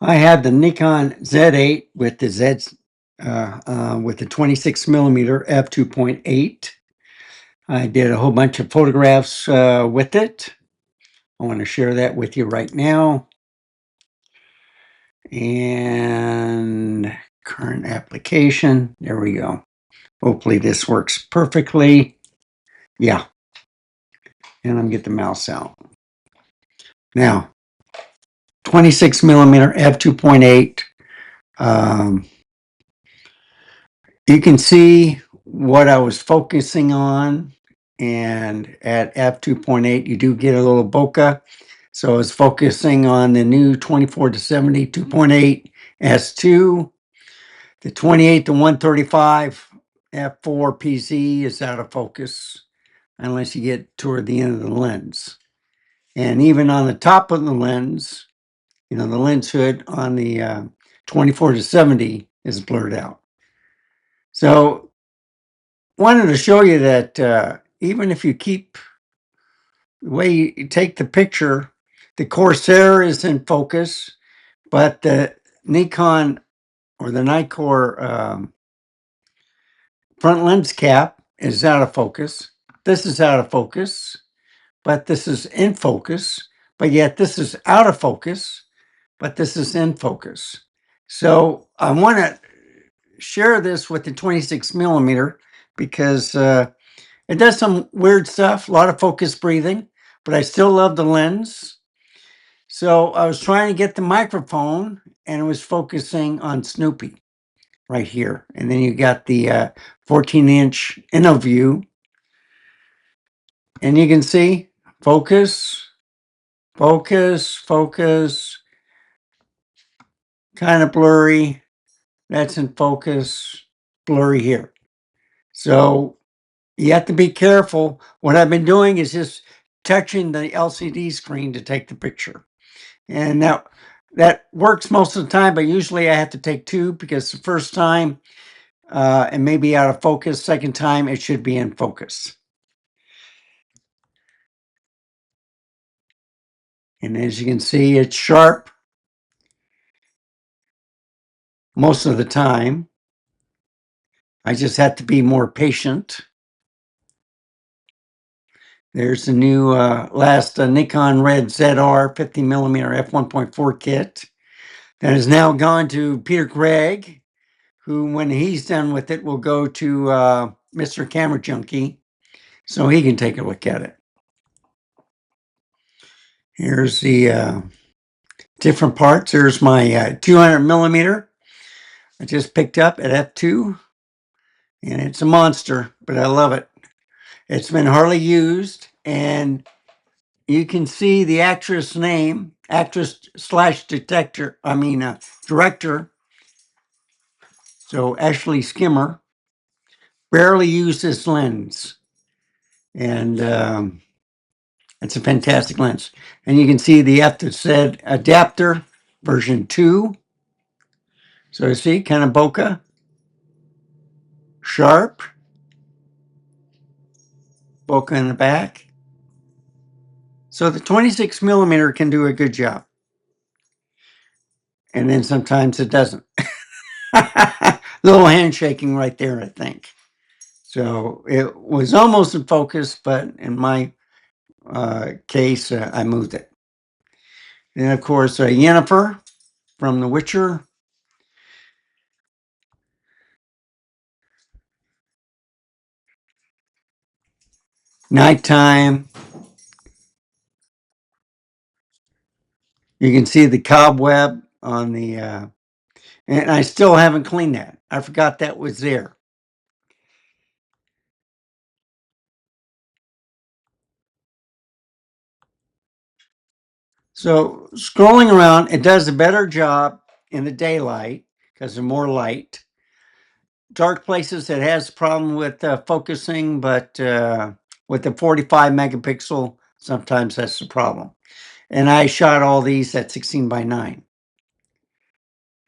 I have the Nikon Z8 with the with the 26 millimeter f2.8. I did a whole bunch of photographs with it. I want to share that with you right now. And current application. There we go. Hopefully this works perfectly. Yeah. And I'm get the mouse out. Now, 26 millimeter f2.8. You can see what I was focusing on, and at f2.8 you do get a little bokeh. So I was focusing on the new 24 to 70 2.8 S2. The 28 to 135 f4 PC is out of focus unless you get toward the end of the lens. And even on the top of the lens, the lens hood on the 24 to 70 is blurred out. So wanted to show you that even if you keep the way you take the picture, the Corsair is in focus, but the Nikon or the Nikkor front lens cap is out of focus. This is out of focus, but this is in focus. But yet this is out of focus, but this is in focus. So I want to share this with the 26 millimeter because it does some weird stuff, a lot of focus breathing, but I still love the lens. So I was trying to get the microphone and it was focusing on Snoopy right here. And then you got the 14-inch InnoView. And you can see focus, focus, focus, kind of blurry. That's in focus, blurry here. So you have to be careful. What I've been doing is just touching the LCD screen to take the picture. And that works most of the time, but usually I have to take two because the first time it may be out of focus. Second time it should be in focus. And as you can see, it's sharp most of the time. I just have to be more patient. There's the new last Nikon Red ZR 50 millimeter f1.4 kit that has now gone to Peter Gregg, who, when he's done with it, will go to Mr. Camera Junkie so he can take a look at it. Here's the different parts. There's my 200 millimeter I just picked up at f2, and it's a monster, but I love it. It's been hardly used, and you can see the actress name, actress slash director. So Ashley Skimmer barely used this lens, and it's a fantastic lens. And you can see the F2Z adapter version 2. So you see, kind of bokeh, sharp, bokeh in the back. So the 26 millimeter can do a good job. And then sometimes it doesn't. Little handshaking right there, I think. So it was almost in focus, but in my case, I moved it. And of course, Yennefer from The Witcher. Nighttime. You can see the cobweb on the, and I still haven't cleaned that. I forgot that was there. So scrolling around, it does a better job in the daylight because there's more light. Dark places, it has a problem with focusing, but with the 45 megapixel, sometimes that's the problem. And I shot all these at 16:9.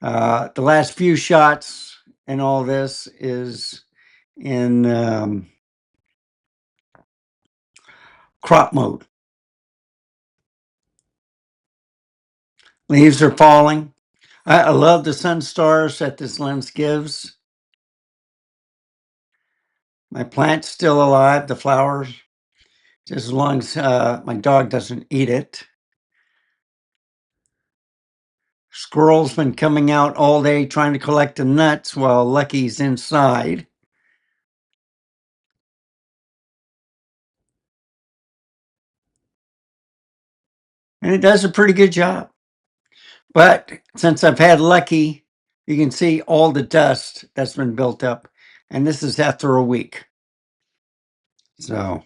The last few shots and all this is in crop mode. Leaves are falling. I love the sun stars that this lens gives. My plant's still alive, the flowers, just as long as my dog doesn't eat it. Squirrel's been coming out all day trying to collect the nuts while Lucky's inside. And it does a pretty good job. But since I've had Lucky, you can see all the dust that's been built up. And this is after a week. So,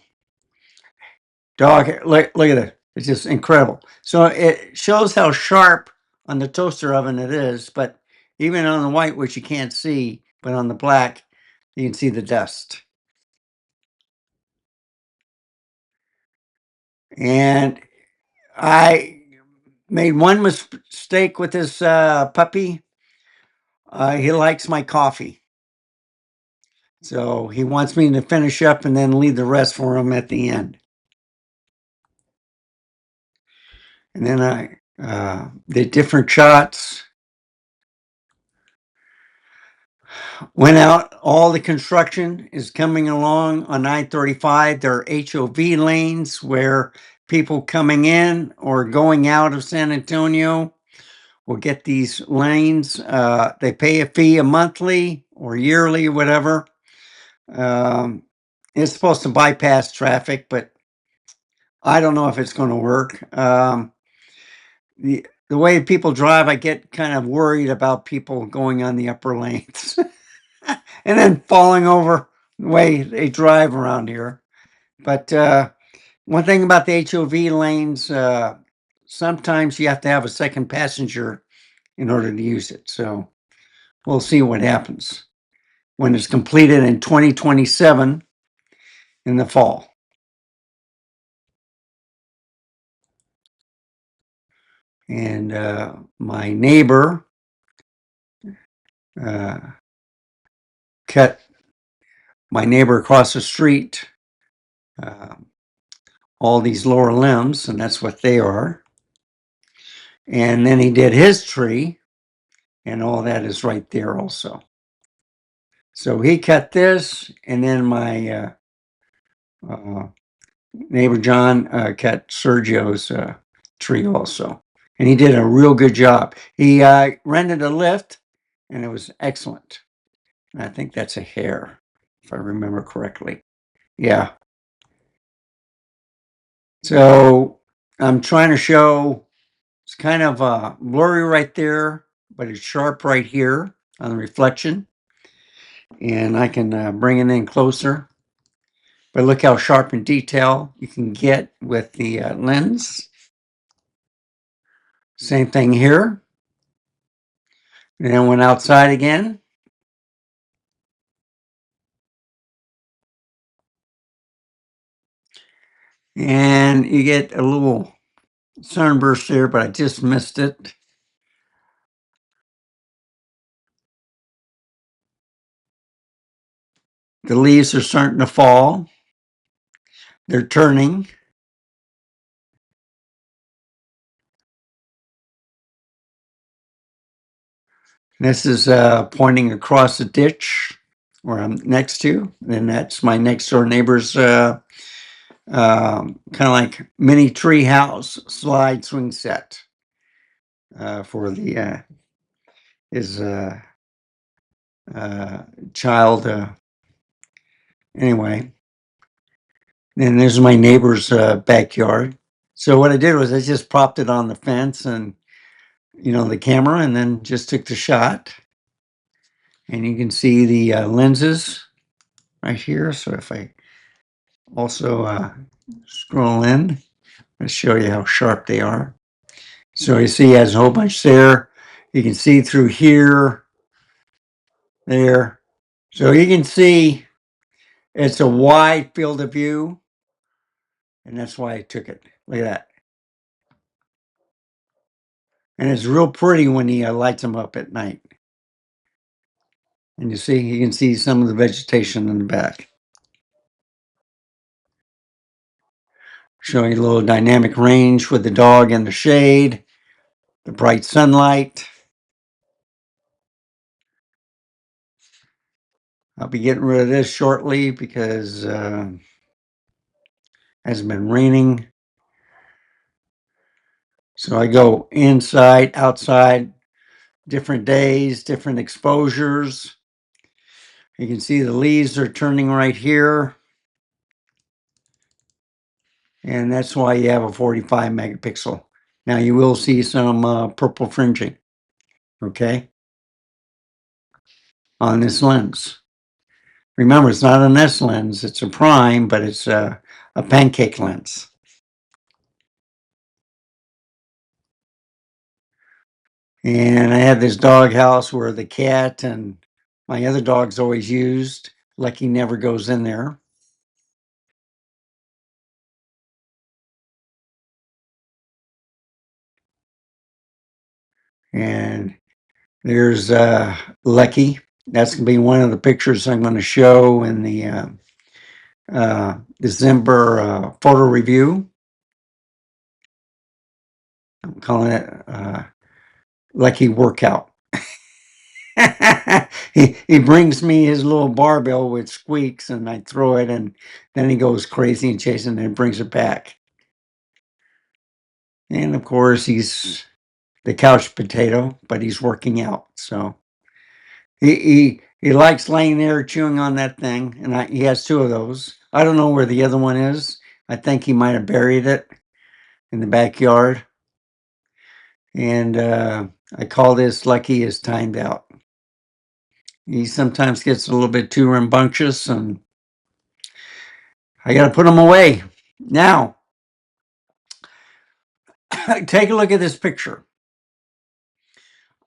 dog, look at it. It's just incredible. So it shows how sharp on the toaster oven it is, but even on the white, which you can't see, but on the black, you can see the dust. And I made one mistake with this puppy. He likes my coffee. So he wants me to finish up and then leave the rest for him at the end. And then I did different shots. Went out. All the construction is coming along on I-35. There are HOV lanes where people coming in or going out of San Antonio will get these lanes. They pay a fee, a monthly or yearly, whatever. It's supposed to bypass traffic, but I don't know if it's going to work. The way people drive, I get kind of worried about people going on the upper lanes and then falling over the way they drive around here. But one thing about the HOV lanes, sometimes you have to have a second passenger in order to use it. So we'll see what happens when it's completed in 2027 in the fall. And my neighbor cut my neighbor across the street all these lower limbs, and that's what they are. And then he did his tree, and all that is right there also. So he cut this, and then my neighbor John cut Sergio's tree also. And he did a real good job. He rented a lift, and it was excellent. And I think that's a hare, if I remember correctly. Yeah. So I'm trying to show, it's kind of blurry right there, but it's sharp right here on the reflection. And I can bring it in closer. But look how sharp and detail you can get with the lens. Same thing here. And then went outside again. And you get a little sunburst there, but I just missed it. The leaves are starting to fall. They're turning. This is pointing across the ditch where I'm next to. And that's my next door neighbor's kind of like mini tree house slide swing set for the his child. Anyway, and there's my neighbor's backyard. So what I did was I just propped it on the fence and the camera, and then just took the shot. And you can see the lenses right here. So if I also scroll in, let's show you how sharp they are. So you see, he has a whole bunch there. You can see through here, there. So you can see it's a wide field of view, and that's why I took it. Look at that. And it's real pretty when he lights them up at night. And you can see some of the vegetation in the back. Showing a little dynamic range with the dog in the shade, the bright sunlight. I'll be getting rid of this shortly because it hasn't been raining. So I go inside, outside, different days, different exposures. You can see the leaves are turning right here. And that's why you have a 45 megapixel. Now you will see some purple fringing, okay, on this lens. Remember, it's not an S lens, it's a prime, but it's a pancake lens. And I have this dog house where the cat and my other dog's always used. Lucky never goes in there. And there's Lucky. That's going to be one of the pictures I'm going to show in the December photo review. I'm calling it Lucky Workout. he brings me his little barbell with squeaks, and I throw it, and then he goes crazy and chasing it and brings it back. And of course, he's the couch potato, but he's working out. So he likes laying there chewing on that thing, and he has two of those. I don't know where the other one is. I think he might have buried it in the backyard. And I call this Lucky is timed out. He sometimes gets a little bit too rambunctious, and I got to put him away. Now, take a look at this picture.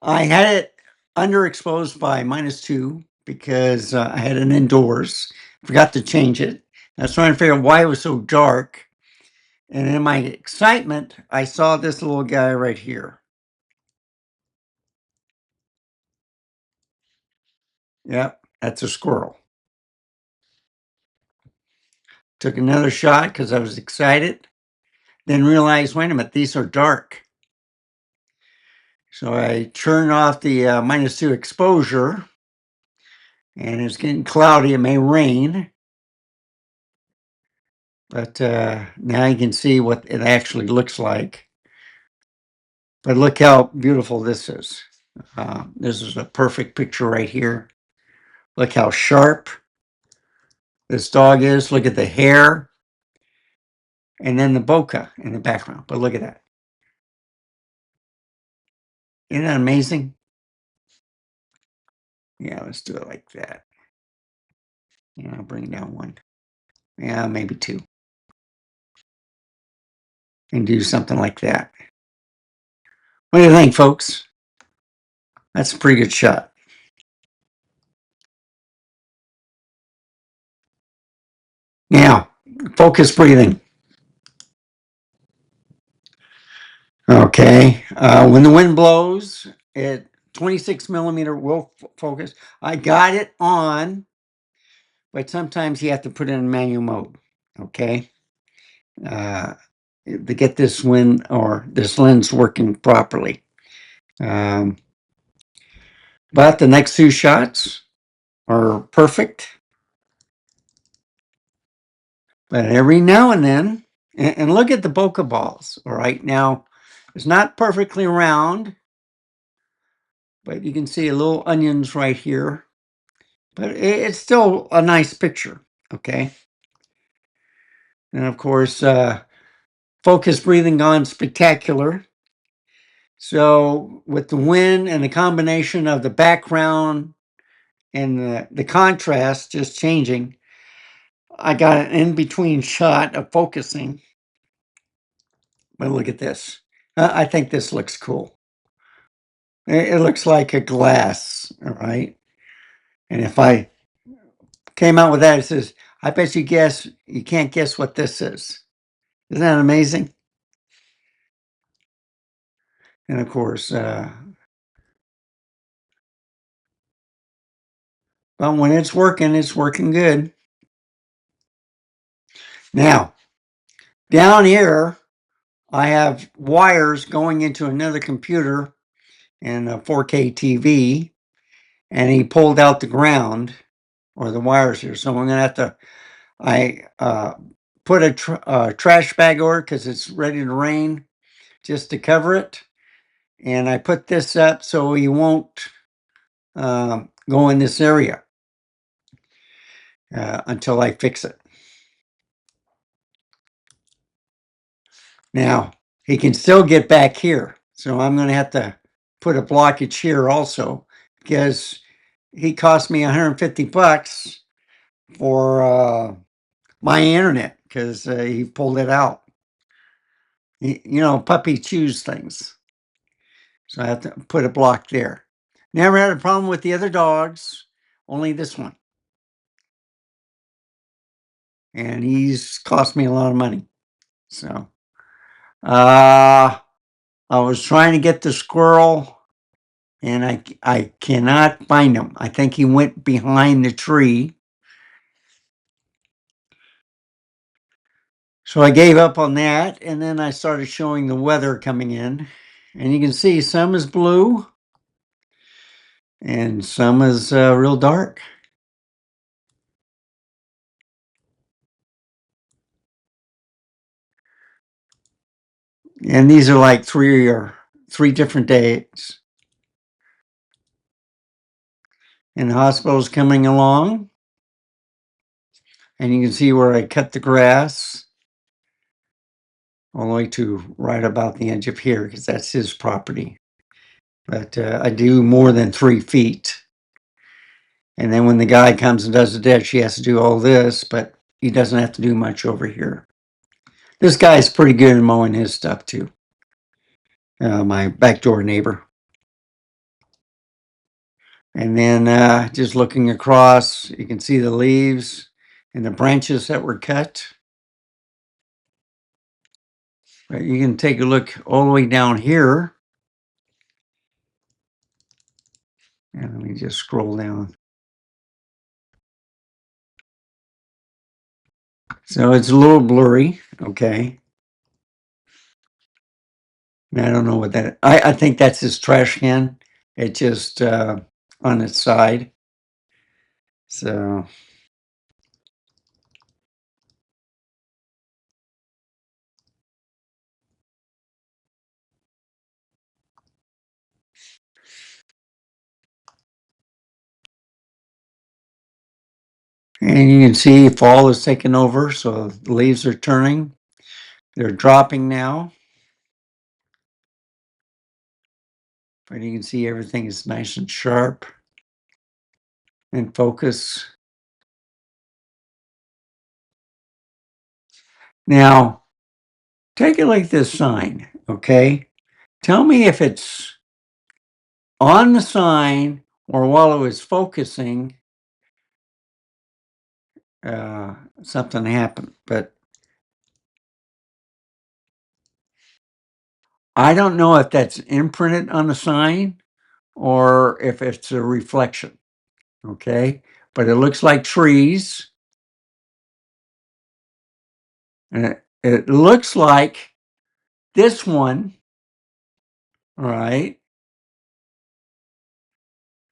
I had it underexposed by -2 because I had it indoors. Forgot to change it. I was trying to figure out why it was so dark. And in my excitement, I saw this little guy right here. Yep, that's a squirrel. Took another shot because I was excited. Then realized, wait a minute, these are dark. So I turned off the -2 exposure, and it's getting cloudy. It may rain. But now you can see what it actually looks like. But look how beautiful this is. This is a perfect picture right here. Look how sharp this dog is. Look at the hair. And then the bokeh in the background. But look at that. Isn't that amazing? Yeah, let's do it like that. Yeah, I'll bring down one. Yeah, maybe two. And do something like that. What do you think, folks? That's a pretty good shot. Now, focus breathing. Okay, when the wind blows, it 26 millimeter will focus. I got it on, but sometimes you have to put it in manual mode. Okay, to get this wind or this lens working properly. But the next two shots are perfect. But every now and then, and look at the bokeh balls. All right, now it's not perfectly round, but you can see a little onions right here. But it's still a nice picture, okay? And of course, focus breathing gone spectacular. So with the wind and the combination of the background and the contrast just changing, I got an in-between shot of focusing. But look at this. I think this looks cool. It looks like a glass, all right? And if I came out with that, it says, I bet you can't guess what this is. Isn't that amazing? And of course, but when it's working good. Now, down here, I have wires going into another computer and a 4K TV, and he pulled out the ground. or the wires here. So I'm gonna have to, I put a trash bag over because it's ready to rain, just to cover it. And I put this up so he won't go in this area until I fix it. Now, he can still get back here. So I'm going to have to put a blockage here also, because he cost me 150 bucks for my internet because he pulled it out. You know, puppy chews things. So I have to put a block there. Never had a problem with the other dogs, only this one. And he's cost me a lot of money. So I was trying to get the squirrel and I cannot find him. I think he went behind the tree. So I gave up on that, and then I started showing the weather coming in. And you can see some is blue and some is real dark. And these are like three different days. And the hospital's coming along. And you can see where I cut the grass all the way to right about the edge of here, because that's his property. But I do more than 3 feet. And then when the guy comes and does the ditch, he has to do all this, but he doesn't have to do much over here. This guy's pretty good at mowing his stuff too. My backdoor neighbor. And then just looking across, you can see the leaves and the branches that were cut. But you can take a look all the way down here. And let me just scroll down. So it's a little blurry, okay. I don't know what that, I think that's his trash can. It just on its side. So and you can see fall is taking over, so the leaves are turning. They're dropping now. But you can see everything is nice and sharp and focus. Now, take it like this sign, okay? Tell me if it's on the sign or while it was focusing, something happened. But I don't know if that's imprinted on the sign or if it's a reflection, okay? But it looks like trees. And it looks like this one, right?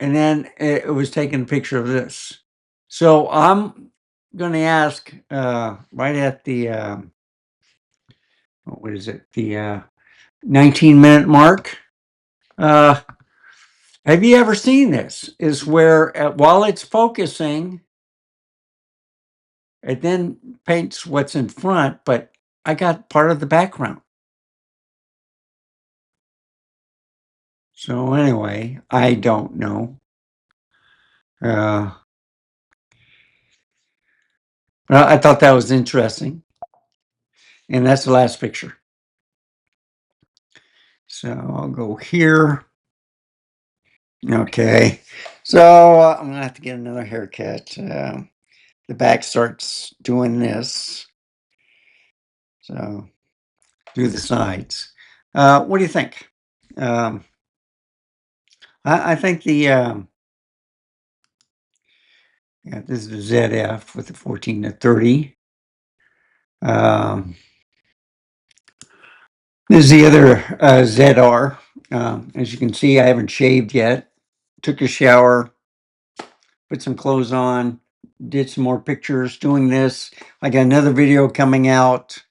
And then it was taking a picture of this. So I'm going to ask right at the, what is it? The 19-minute mark. Have you ever seen this? Is where while it's focusing, it then paints what's in front, but I got part of the background. So anyway, I don't know. Well, I thought that was interesting. And that's the last picture. So I'll go here. Okay. So I'm going to have to get another haircut. The back starts doing this. So do the sides. What do you think? I think the, yeah, this is the ZF with the 14 to 30. This is the other ZR. As you can see, I haven't shaved yet. Took a shower, put some clothes on, did some more pictures doing this. I got another video coming out.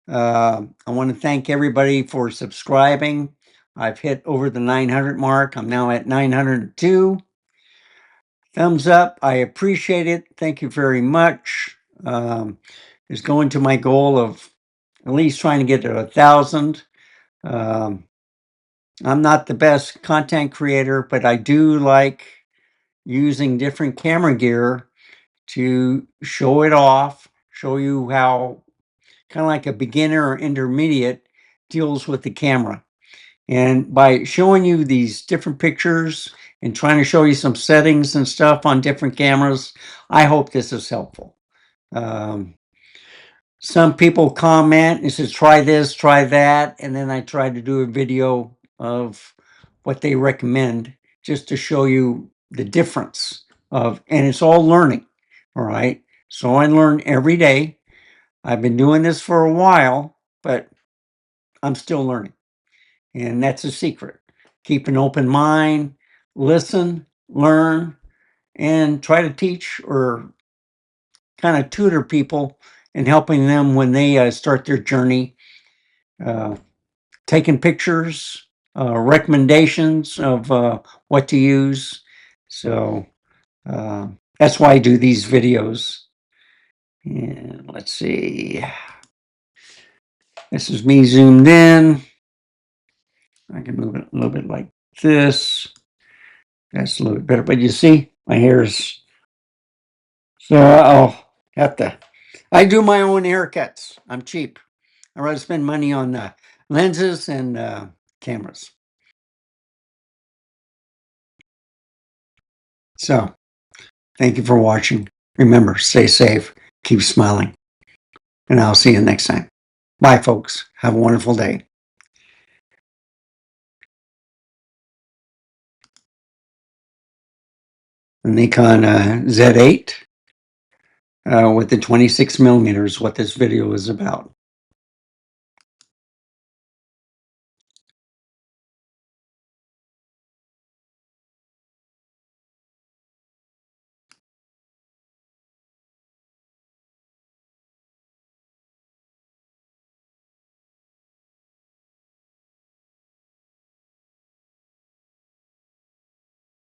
I want to thank everybody for subscribing. I've hit over the 900 mark. I'm now at 902. Thumbs up. I appreciate it. Thank you very much. It's going to my goal of at least trying to get to 1,000. I'm not the best content creator, but I do like using different camera gear to show it off, show you how kind of like a beginner or intermediate deals with the camera. And by showing you these different pictures and trying to show you some settings and stuff on different cameras, I hope this is helpful. Some people comment and says, try this, try that. And then I try to do a video of what they recommend just to show you the difference of, and it's all learning. All right. So I learn every day. I've been doing this for a while, but I'm still learning. And that's a secret. Keep an open mind, listen, learn, and try to teach or kind of tutor people and helping them when they start their journey, taking pictures, recommendations of what to use. So that's why I do these videos. And let's see. This is me zoomed in. I can move it a little bit like this. That's a little bit better. But you see, my hair's so I'll have to. I do my own haircuts. I'm cheap. I rather spend money on lenses and cameras. So thank you for watching. Remember, stay safe, keep smiling, and I'll see you next time. Bye, folks. Have a wonderful day. The Nikon Z8 with the 26 millimeters, what this video is about.